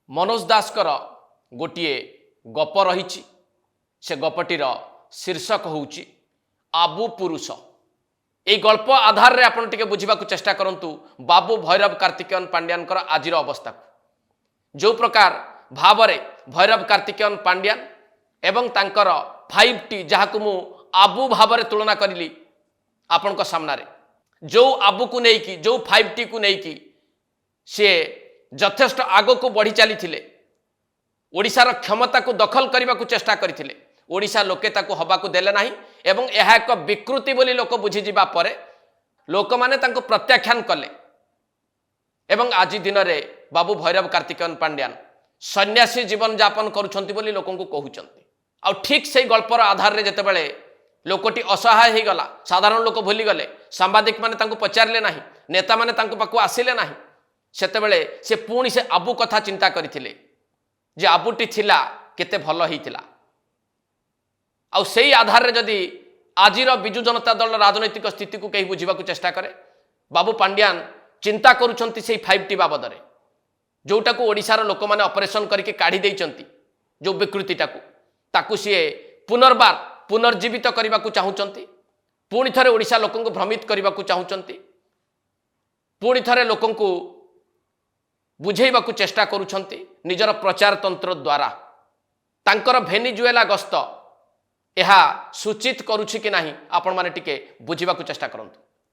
मनोज दासकर गोटे गप रही से गपटीर शीर्षक होउची आबू पुरुष। ये गल्प आधार रे आपण टिके बुझिबा को चेष्टा करंतु बाबू भैरव कार्तिकेयन पांड्यान आजिर अवस्था को जो प्रकार भावरे भैरव कार्तिकेयन पांड्यान एवं तांकर 5T जहाँ को मु आबू भावरे तुलना करिली आपण को सामना रे जो आबू को नेकी जो 5T को नेकी से यथेष्ट आग को बढ़ी चली थिले ओडिशार क्षमता को दखल करने को चेष्टा करथिले। ओडिशा लोके ताको हवा को देले नाही एवं यह एक विकृति बोली लोक बुझी जिबा परे लोक माने तांको प्रत्याख्यान कले एवं आज दिन रे बाबू भैरव कार्तिकेयन पांड्यान सन्यासी जीवन यापन करुछंती बोली लोकन को कहउछंती। आ ठीक से गल्पर आधार रे जतेबेले लोकटी असहाय हो गला साधारण लोक भूली गले सांबादिक माने तांको पचारले नाही नेता माने तांको पाखु आसिले नाही सेतेबेले से पुणी से आबू कथा चिंता करथिले जे आबूटी थिला केते भल होइतिला। आउ सेही आधार रे जदि आजिर बिजु जनता दल राजनैतिक स्थिति को कहीं बुझिबा को चेष्टा करे बाबू पांड्यान चिंता करुछंती सेही 5T बाबद रे जोटा को ओडिशार लोक माने ऑपरेशन करके काढी देइचंती जो विकृतिटा को ताकू सी पुनर्बार पुनर्जीवित करने को चाहूँगी पुणी थे ओडिशा लोक भ्रमित करने को चाहूँगी पुणी थे लोक बुझेबा चेष्टा करुछंती निजर प्रचार तंत्र द्वारा तांकर भेनिजुएला गस्त यह सूचित करुछि कि नाही आपण माने टिके बुझिबा चेष्टा करंतु।